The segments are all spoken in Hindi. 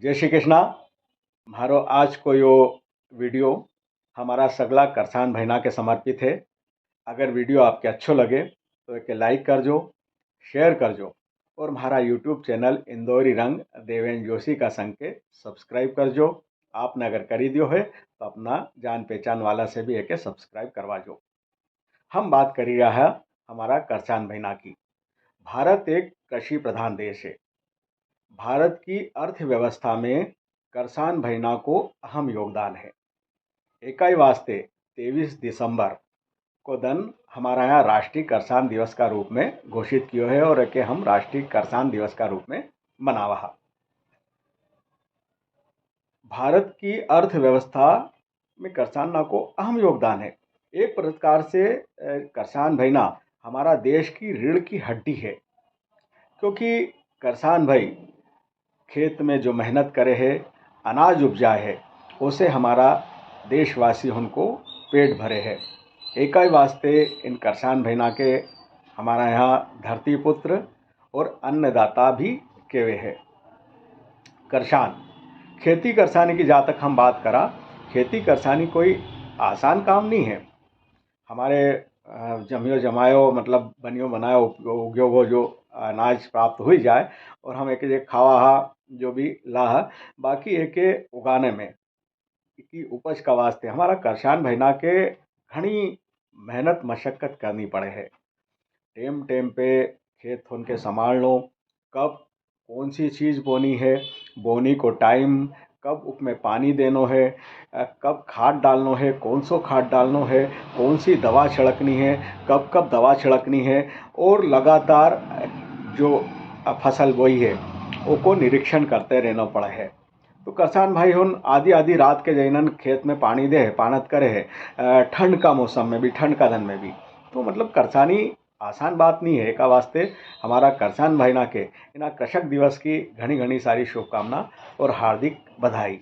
जय श्री कृष्णा। मारो आज को यो वीडियो हमारा सगला करसान भाईना के समर्पित है। अगर वीडियो आपके अच्छो लगे तो एक लाइक कर जो, शेयर कर जो और हमारा यूट्यूब चैनल इंदौरी रंग देवेन जोशी का संग के सब्सक्राइब कर जो। आपने अगर करी दियो है तो अपना जान पहचान वाला से भी एक सब्सक्राइब करवा जो। हम बात करी रहा है हमारा करसान भाईना की। भारत एक कृषि प्रधान देश है। भारत की अर्थव्यवस्था में करसान भाईना को अहम योगदान है। इकाई वास्ते 23 दिसंबर को दिन हमारा यहाँ राष्ट्रीय करसान दिवस का रूप में घोषित किया है और एके हम राष्ट्रीय करसान दिवस का रूप में मनावा। भारत की अर्थव्यवस्था में करसान को अहम योगदान है। एक प्रकार से करसान भाईना हमारा देश की रीढ़ की हड्डी है, क्योंकि करसान भाई खेत में जो मेहनत करे है, अनाज उपजाए है, उसे हमारा देशवासी उनको पेट भरे है। एकाई वास्ते इन करसान भाईना के हमारा यहाँ धरती पुत्र और अन्नदाता भी केवे है। करसान खेती करसानी की जहाँ तक हम बात करा, खेती करसानी कोई आसान काम नहीं है। हमारे जमियो जमायो मतलब बनियो बनायो उग्यो वो जो अनाज प्राप्त हुई जाए और हम एक खावा हा जो भी ला, बाकी एक उगाने में की उपज का वास्ते हमारा करसान भाईना के घनी मेहनत मशक्कत करनी पड़े है। टेम टेम पे खेत उनके संभाल लो, कब कौन सी चीज़ बोनी है, बोनी को टाइम, कब उसमें पानी देनो है, कब खाद डालनो है, कौन सो खाद डालनो है, कौन सी दवा छिड़कनी है, कब कब दवा छिड़कनी है, और लगातार जो फसल बोई है उसको निरीक्षण करते रहना पड़ा है। तो किसान भाई हुन आधी आधी रात के जैनन खेत में पानी दे है, पानत करे है, ठंड का मौसम में भी, ठंड का दिन में भी। तो मतलब करसानी आसान बात नहीं है। का वास्ते हमारा करसान भाईना के इना कृषक दिवस की घनी घनी सारी शुभकामना और हार्दिक बधाई।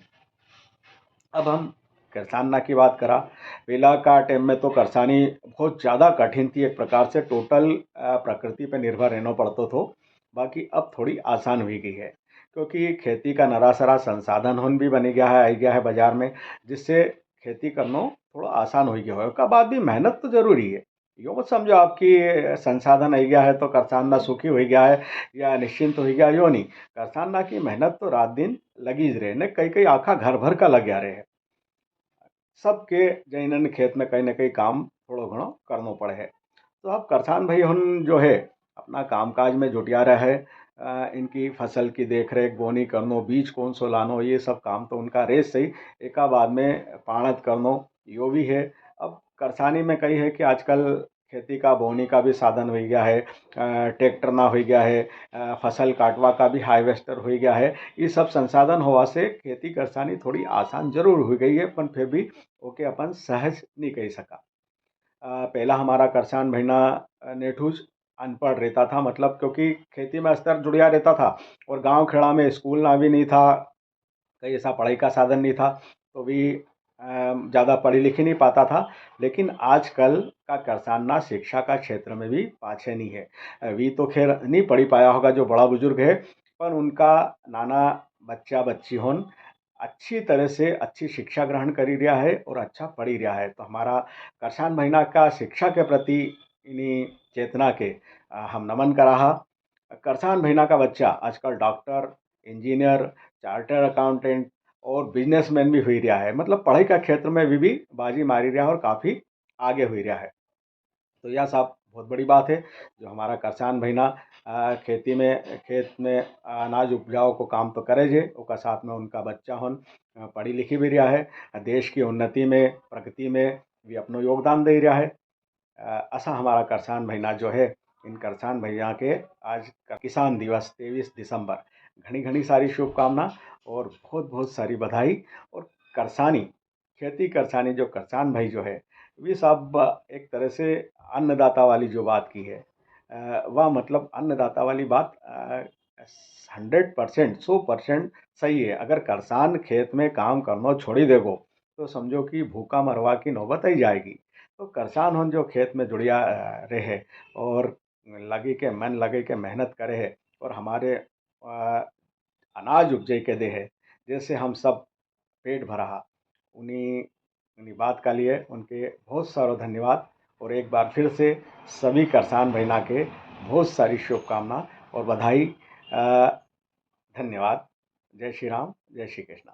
अब हम करसाना की बात करा। पहला का टाइम में तो करसानी बहुत ज़्यादा कठिन थी, एक प्रकार से टोटल प्रकृति पर निर्भर रहना पड़ता था। बाकी अब थोड़ी आसान हुई गई है, क्योंकि खेती का नरा सरा संसाधन होन भी बन गया है, आ गया है बाजार में, जिससे खेती करना थोड़ा आसान हो गया है। उसका बाद भी मेहनत तो जरूरी है। यो मत समझो आपकी संसाधन आ गया है तो करसान सुखी हो गया है या निश्चिंत हो गया, यो नहीं। करसान की मेहनत तो रात दिन लगी रहे ने, कई कई आखा घर भर का लग गया रहे। सबके जैनन खेत में कहीं ना कहीं काम थोड़ो घणो करना पड़े है। तो अब करसान भाई हम जो है अपना कामकाज में जुटिया रहा है। इनकी फसल की देख रेख, बोनी करनो, बीज कौन सो लानो, ये सब काम तो उनका रेस सही। एका बाद में पाणत करनो यो भी है। अब करसानी में कही है कि आजकल खेती का बोनी का भी साधन हो गया है, ट्रैक्टर ना हो गया है, फसल काटवा का भी हार्वेस्टर हो गया है। ये सब संसाधन होवा से खेती करसानी थोड़ी आसान जरूर हो गई है, पर फिर भी ओके अपन सहज नहीं कह सका। पहला हमारा करसान भाईना नेठूज अनपढ़ रहता था, मतलब क्योंकि खेती में अस्तर जुड़िया रहता था और गांव खेड़ा में स्कूल ना भी नहीं था, कहीं ऐसा पढ़ाई का साधन नहीं था, तो भी ज़्यादा पढ़ी लिखी नहीं पाता था। लेकिन आजकल का करसान ना शिक्षा का क्षेत्र में भी पाछे नहीं है। वी तो खैर नहीं पढ़ी पाया होगा जो बड़ा बुजुर्ग है, पर उनका नाना बच्चा बच्ची होन अच्छी तरह से अच्छी शिक्षा ग्रहण करी रहा है और अच्छा पढ़ी रहा है। तो हमारा करसान महीना का शिक्षा के प्रति इन्हीं चेतना के हम नमन करा। करसान महीना का बच्चा आजकल डॉक्टर, इंजीनियर, चार्टर अकाउंटेंट और बिजनेसमैन भी हुई रहा है। मतलब पढ़ाई का क्षेत्र में भी बाजी मारी रहा है और काफ़ी आगे हुई रहा है। तो यह सब बहुत बड़ी बात है जो हमारा किसान भाईना खेती में खेत में अनाज उपजाओ को काम तो करे जे, उसका साथ में उनका बच्चा होन पढ़ी लिखी भी रहा है, देश की उन्नति में प्रगति में भी अपना योगदान दे रहा है। ऐसा हमारा किसान भाईना जो है, इन किसान भैया के आज का किसान दिवस 23 दिसंबर घनी घनी सारी शुभकामना और बहुत बहुत सारी बधाई। और करसानी खेती करसानी जो किसान भाई जो है, वे सब एक तरह से अन्नदाता वाली जो बात की है, वह मतलब अन्नदाता वाली बात 100%, 100% सही है। अगर किसान खेत में काम करना छोड़ी देगो तो समझो कि भूखा मरवा की नौबत आई जाएगी। तो किसान होन जो खेत में जुड़िया रहे और लगे के मन लगे के मेहनत करे है और हमारे अनाज उपजे के दे है, जैसे हम सब पेट भरा। उन्हीं उन्हीं बात का लिए उनके बहुत सारा धन्यवाद। और एक बार फिर से सभी किसान भाइयों के बहुत सारी शुभकामना और बधाई। धन्यवाद। जय श्री राम, जय श्री कृष्ण।